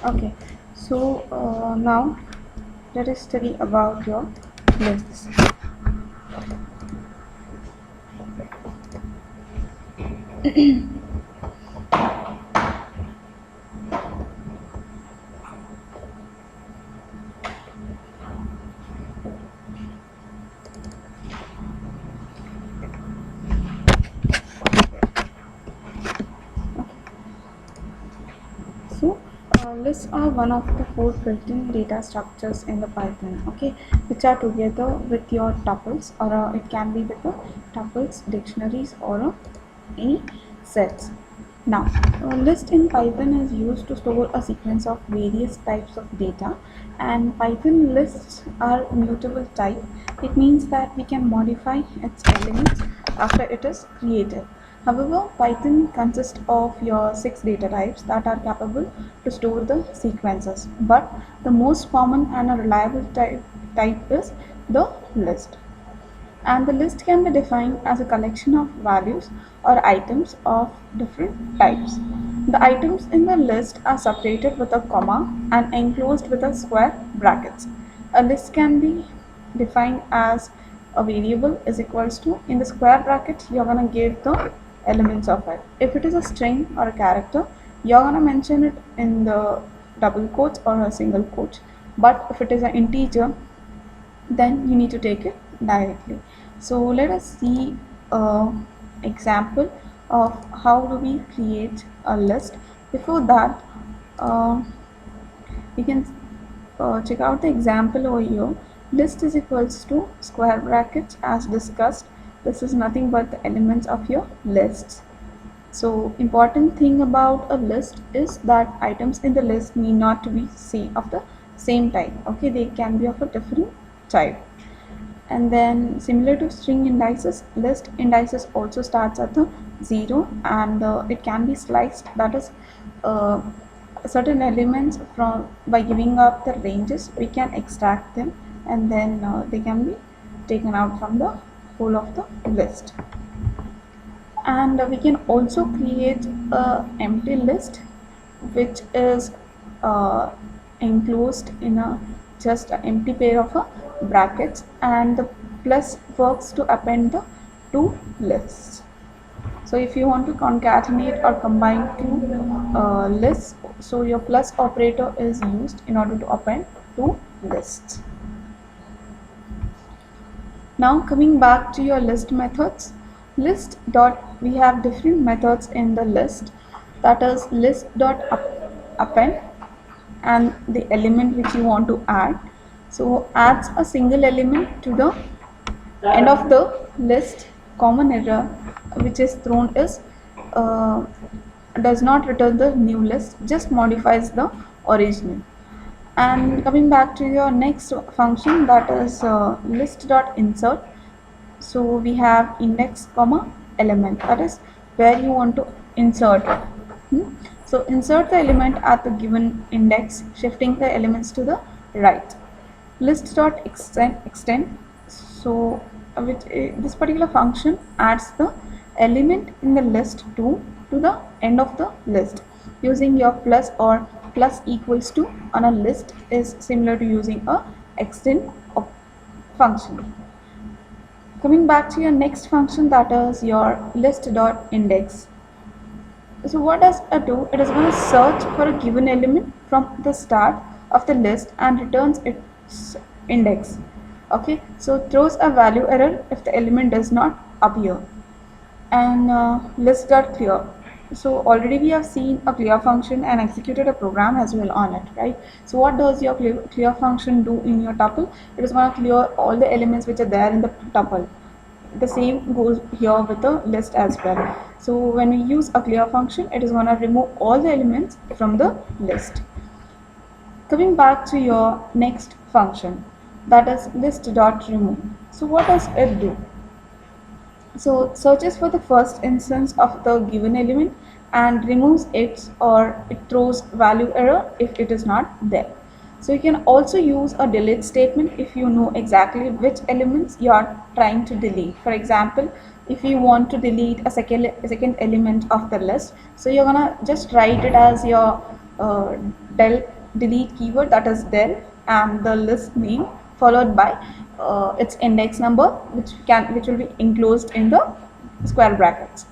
Okay, so now let us study about your lists. So lists are one of the four built-in data structures in the Python, okay, which are together with your tuples, or it can be with the tuples, dictionaries, or any sets. Now, a list in Python is used to store a sequence of various types of data, and Python lists are mutable type. It means that we can modify its elements after it is created. However, Python consists of your 6 data types that are capable to store the sequences, but the most common and a reliable type is the list. And the list can be defined as a collection of values or items of different types. The items in the list are separated with a comma and enclosed with a square brackets. A list can be defined as a variable is equals to, in the square bracket you're going to give the elements of it. If it is a string or a character, you're going to mention it in the double quotes or a single quote, but if it is an integer, then you need to take it directly. So let us see an example of how do we create a list. Before that, uh, we can check out the example over here. List is equals to square brackets as discussed. This is nothing but the elements of your lists. So important thing about a list is that items in the list need not to be of the same type. Okay, they can be of a different type. And then similar to string indices, list indices also starts at the 0, and it can be sliced, that is uh, certain elements from by giving up the ranges we can extract them, and then they can be taken out from the whole of the list. And we can also create a empty list which is uh, enclosed in a just an empty pair of brackets, and the plus works to append the two lists. So if you want to concatenate or combine two lists, so your plus operator is used in order to append two lists. Now coming back to your list methods, we have different methods in the list, that is list dot append and the element which you want to add. So adds a single element to the end of the list. Common error which is thrown is does not return the new list, just modifies the original. And coming back to your next function, that is list dot insert. So we have index comma element, that is where you want to insert it. So insert the element at the given index, shifting the elements to the right. List dot extend. So this particular function adds the element in the list to the end of the list using your plus or plus equals to on a list is similar to using a extend function. Coming back to your next function, that is your list dot index. So what does it do? It is going to search for a given element from the start of the list and returns its index. Okay, so throws a value error if the element does not appear. And list dot clear. So already we have seen a clear function and executed a program as well on it, right? So what does your clear function do in your tuple? It is going to clear all the elements which are there in the tuple. The same goes here with the list as well. So when we use a clear function, it is going to remove all the elements from the list. Coming back to your next function, that is list dot remove. So what does it do? So searches for the first instance of the given element and removes it, or it throws value error if it is not there. So you can also use a delete statement if you know exactly which elements you are trying to delete. For example, if you want to delete a second element of the list, so you're gonna just write it as your del delete keyword, that is del, and the list name followed by its index number, which will be enclosed in the square brackets.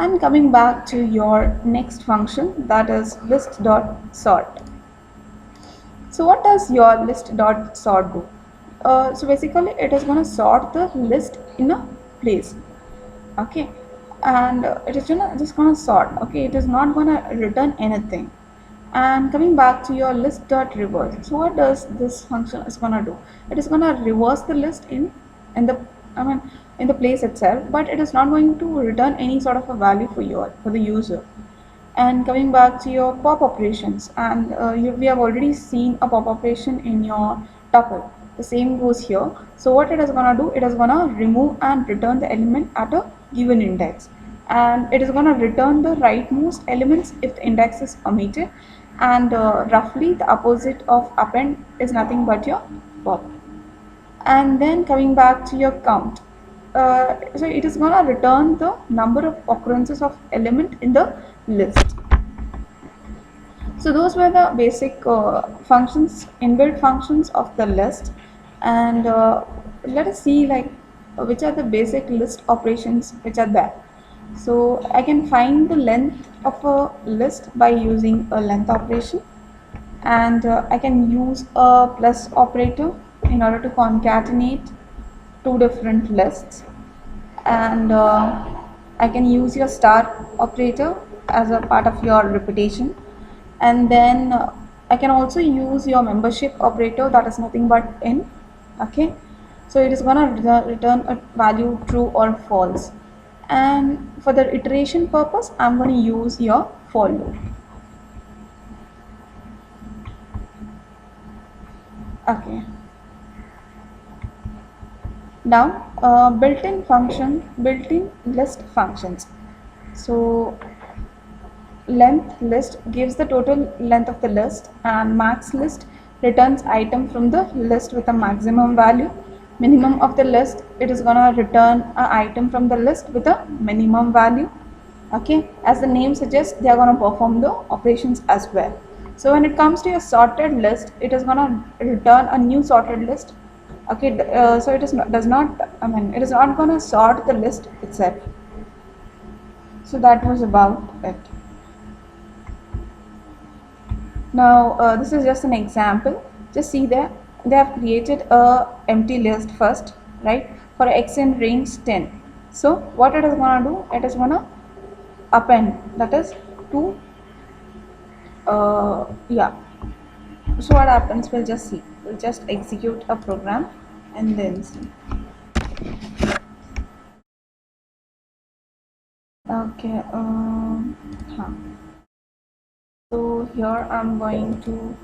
And coming back to your next function, that is list.sort. So what does your list.sort do? So basically it is going to sort the list in a place, okay, and it is just going to sort, okay, it is not going to return anything. And coming back to your list.reverse, so what does this function is going to do? It is going to reverse the list in the in the place itself, but it is not going to return any sort of a value for the user. And coming back to your pop operations, and we have already seen a pop operation in your tuple. The same goes here. So what it is going to do, it is going to remove and return the element at a given index, and it is going to return the rightmost elements if the index is omitted, and roughly the opposite of append is nothing but your pop. And then coming back to your count, so it is going to return the number of occurrences of element in the list. So those were the basic functions, inbuilt functions of the list. And let us see like which are the basic list operations which are there. So I can find the length of a list by using a length operation, and I can use a plus operator in order to concatenate two different lists, and I can use your star operator as a part of your repetition, and then I can also use your membership operator, that is nothing but in, okay, so it is gonna return a value true or false. And for the iteration purpose, I'm going to use your for loop. Okay, now built-in list functions. So length list gives the total length of the list, and max list returns item from the list with a maximum value. Minimum of the list, it is gonna return an item from the list with a minimum value. Okay, as the name suggests, they are gonna perform the operations as well. So when it comes to your sorted list, it is gonna return a new sorted list. Okay, so it is not, does not, it is not gonna sort the list itself. So that was about it. Now this is just an example. Just see there, they have created a empty list first, right, for x in range 10. So what it is gonna do, it is gonna append, that is to yeah. So what happens, we'll just see, we'll just execute a program and then see. Okay, so here I'm going to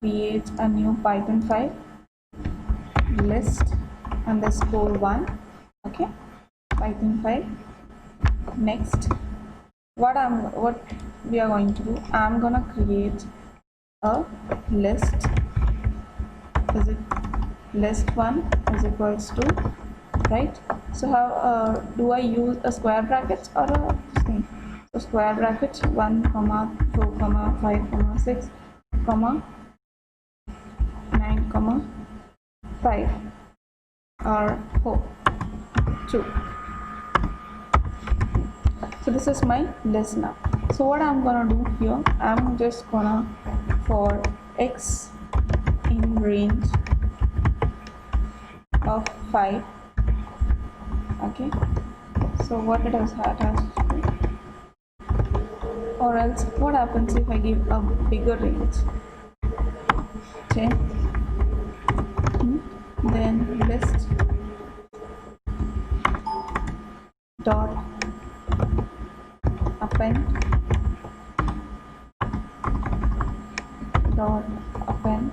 create a new Python file, list underscore 1, okay, Python file. Next, what we are going to do, I'm gonna create a list, is it list1 is equals to, right? So how do I use a square brackets or a thing? So square brackets 1 comma 2 comma 5 comma 6 comma 9 comma 5 or 4 2. So this is my list now. So what I'm gonna do here, I'm just gonna for x in range of 5. Okay, so what it has or else what happens if I give a bigger range? Okay, then list dot append dot append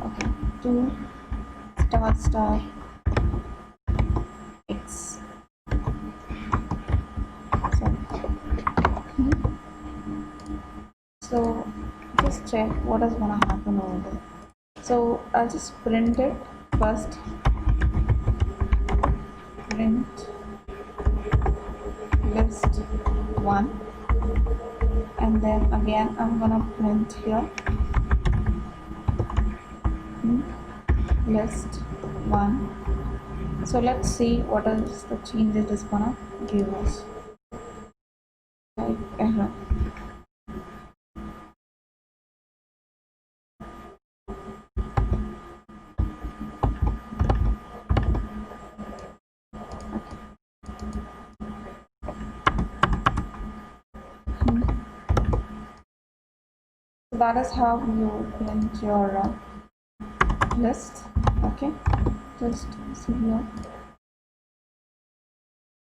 okay, to star x. So just check what is gonna happen over there. So I'll just print it first. Print list 1, and then again I'm gonna print here list 1. So let's see what is the change it is gonna give us. Type error. So that is how you print your list. Okay, just see here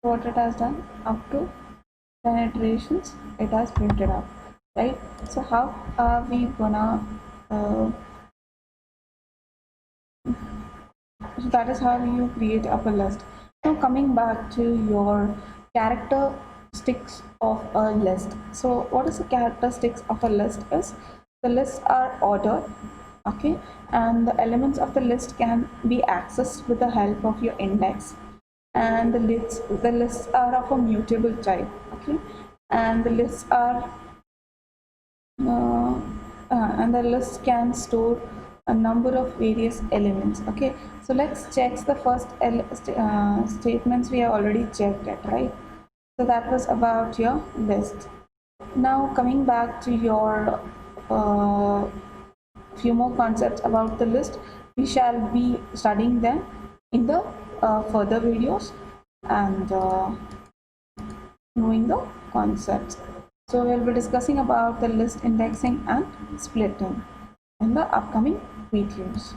what it has done. Up to 10 iterations it has printed out, right? So how are we gonna so that is how you create up a list. Now coming back to your characteristics of a list. So what is the characteristics of a list is the lists are ordered, okay, and the elements of the list can be accessed with the help of your index, and the lists are of a mutable type, okay, and the lists are uh, and the list can store a number of various elements. Okay, so let's check the first statements we have already checked it, right? So that was about your list. Now coming back to your few more concepts about the list, we shall be studying them in the further videos and knowing the concepts. So we'll be discussing about the list indexing and splitting in the upcoming videos.